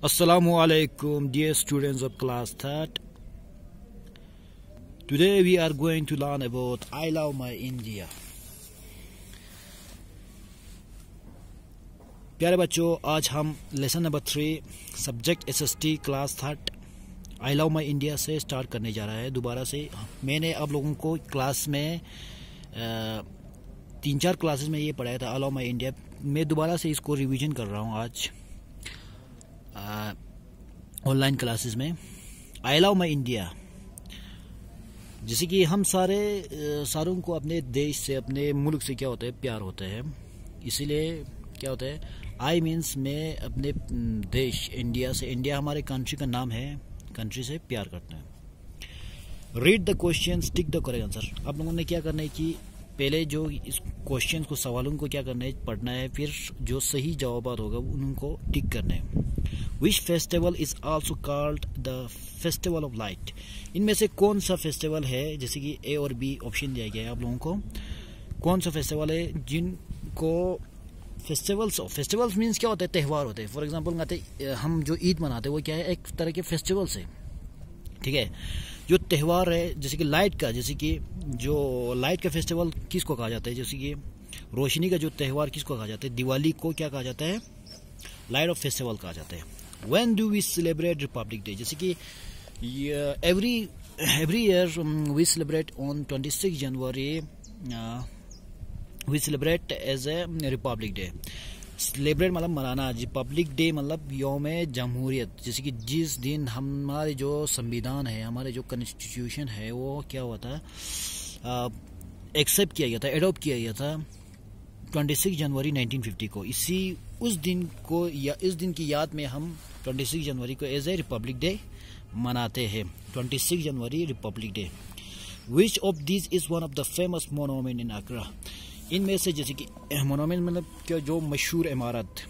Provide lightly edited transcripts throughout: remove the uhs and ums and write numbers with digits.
Assalamualaikum, dear students of class third. Today we are going to learn about I Love My India. प्यारे बच्चों, आज हम lesson number 3 subject SST class third I love my India से start करने जा रहा है। दोबारा से मैंने आप लोगों को क्लास में 3-4 क्लासेस में ये पढ़ाया था आई लव माई इंडिया। मैं दोबारा से इसको रिवीजन कर रहा हूँ आज ऑनलाइन क्लासेस में। आई लव माई इंडिया, जैसे कि हम सारों को अपने देश से, अपने मुल्क से क्या होता है, प्यार होता है। इसीलिए क्या होता है, आई मीन्स मैं अपने देश इंडिया से, इंडिया हमारे कंट्री का नाम है, कंट्री से प्यार करते हैं। Read the question, tick the correct answer. आप लोगों ने क्या करना है कि पहले जो इस क्वेश्चन को, सवालों को क्या करना है, पढ़ना है, फिर जो सही जवाब होगा उनको टिक करना है। Which festival is also called the festival of light? इनमें से कौन सा फेस्टिवल है, जैसे कि ए और बी ऑप्शन दिया गया है आप लोगों को, कौन सा फेस्टिवल है जिनको फेस्टिवल्स मीन्स क्या होता है, त्यौहार होते हैं। फॉर एग्जांपल हम जो ईद मनाते हैं वो क्या है, एक तरह के फेस्टिवल्स है, ठीक है। जो त्यौहार है जैसे कि लाइट का, जैसे कि जो लाइट का फेस्टिवल किसको कहा जाता है, जैसे कि रोशनी का जो त्यौहार किसको कहा जाता है, दिवाली को क्या कहा जाता है, लाइट ऑफ फेस्टिवल कहा जाता है। When do we celebrate Republic Day? जैसे कि every year we celebrate on 26 January. We celebrate as a Republic Day. Celebrate मतलब मनाना, रिपब्लिक डे मतलब यौम जमहूरियत। जैसे कि जिस दिन हमारे जो संविधान है, हमारे जो कॉन्स्टिट्यूशन है, वो क्या हुआ था, एक्सेप्ट किया गया था, एडॉप्ट किया गया था 26 जनवरी 1950 को। उस दिन को, या इस दिन की याद में हम 26 जनवरी को एज ए रिपब्लिक डे मनाते हैं। 26 जनवरी republic day. Which of this is one of the famous monument in Agra? इनमें से, जैसे कि मोनूमेंट मतलब क्या, जो मशहूर इमारत,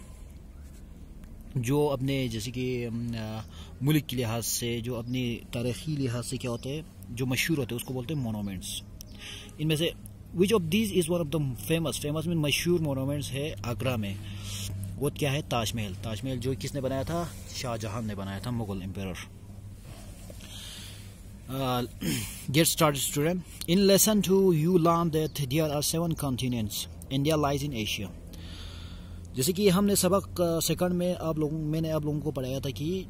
जो अपने जैसे कि मुल्क के लिहाज से, जो अपनी तारीखी लिहाज से क्या होते हैं, जो मशहूर होते हैं, उसको बोलते हैं मोनूमेंट्स। इनमें से विच of this is one of the famous में मशहूर मोनूमेंट्स है आगरा में, वो क्या है, ताजमहल। ताजमहल जो किसने बनाया था, शाहजहां ने बनाया था, Mughal empire. Get started student. In lesson 2 you learn that there are 7 continents. India lies in Asia. जैसे कि हमने सबक सेकंड में मैंने आप लोगों को पढ़ाया था कि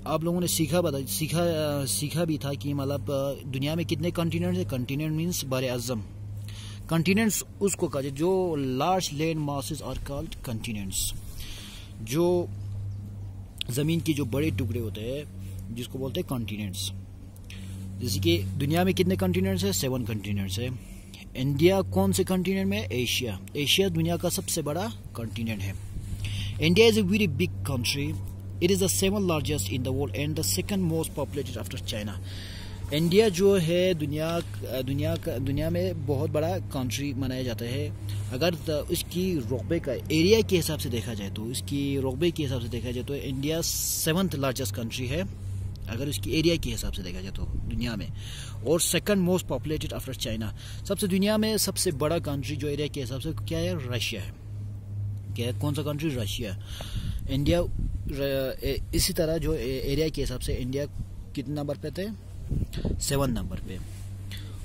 आप लोगों ने सीखा भी था कि मतलब दुनिया में कितने कॉन्टिनेंट है। कॉन्टिनेंट मीन्स बर आज़म। कॉन्टिनेंट्स उसको कहा जाए जो large land masses are called continents. जो जमीन के जो बड़े टुकड़े होते हैं जिसको बोलते हैं कॉन्टिनेंट्स। जैसे कि दुनिया में कितने कॉन्टिनेंट्स है, 7 कॉन्टिनेंट्स है। इंडिया कौन से कॉन्टिनेंट में? एशिया। एशिया दुनिया का सबसे बड़ा कॉन्टिनेंट है। India is a very big country. It is the 7th largest in the world and the 2nd most populated after China. India जो है दुनिया में बहुत बड़ा कंट्री मनाया जाता है। अगर इसकी रकबे का एरिया के हिसाब से देखा जाए तो, इंडिया 7th लार्जेस्ट कंट्री है अगर इसकी एरिया के हिसाब से देखा जाए तो दुनिया में, और 2nd most populated after China. दुनिया में सबसे बड़ा कंट्री जो एरिया के हिसाब से क्या है, रशिया है। क्या है, कौन सा कंट्री? रशिया। इंडिया इसी तरह जो एरिया के हिसाब से इंडिया कितने नंबर पे थे, 7 नंबर पे।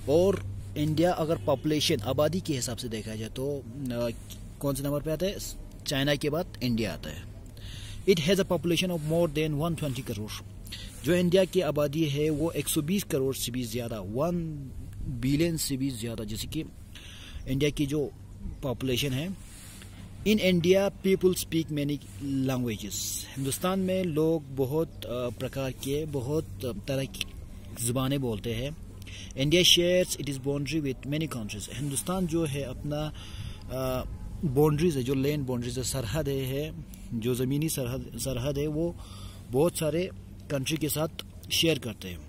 और इंडिया अगर पॉपुलेशन, आबादी के हिसाब से देखा जाए तो कौन से नंबर पे आता है? चाइना के बाद इंडिया आता है। It has a population of more than 120 crore. जो इंडिया की आबादी है वो 120 करोड़ से भी ज़्यादा, 1 बिलियन से भी ज़्यादा, जैसे कि इंडिया की जो पॉपुलेशन है। In India people speak many languages. Hindustan में लोग बहुत प्रकार के, बहुत तरह की ज़ुबानें बोलते हैं। India shares it is boundary with many countries. Hindustan जो है अपना बाउंड्रीज है, जो लैंड बाउंड्रीज है, सरहद है, जो ज़मीनी सरहद है, वो बहुत सारे कंट्री के साथ शेयर करते हैं,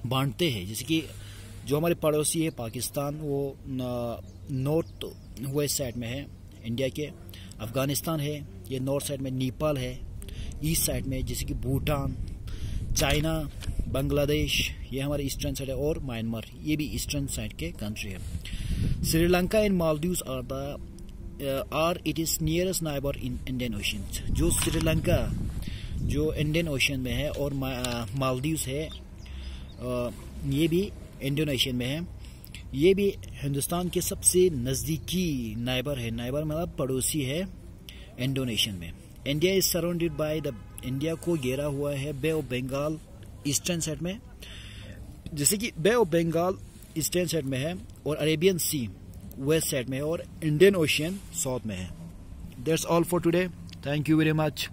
बांटते हैं। जैसे कि जो हमारे पड़ोसी है पाकिस्तान, वो नॉर्थ वेस्ट साइड में है इंडिया के। अफगानिस्तान है, ये नॉर्थ साइड में। नेपाल है ईस्ट साइड में, जैसे कि भूटान, चाइना, बांग्लादेश, ये हमारे ईस्टर्न साइड है, और म्यांमार, ये भी ईस्टर्न साइड के कंट्री है। Sri Lanka and Maldives are it is nearest neighbour in Indian Ocean. जो श्रीलंका जो इंडियन ओशन में है, और मालदीव्स है, ये भी इंडियन ओशन में है। ये भी हिंदुस्तान के सबसे नज़दीकी नाइबर है, नाइबर मतलब पड़ोसी है इंडोनेशियन में। India is surrounded by the, India को घेरा हुआ है बे ऑफ बंगाल ईस्टर्न साइड में, जैसे कि बे ऑफ बंगाल ईस्टर्न साइड में है, और अरेबियन सी वेस्ट साइड में है, और इंडियन ओशियन साउथ में है। That's all for today, thank you very much.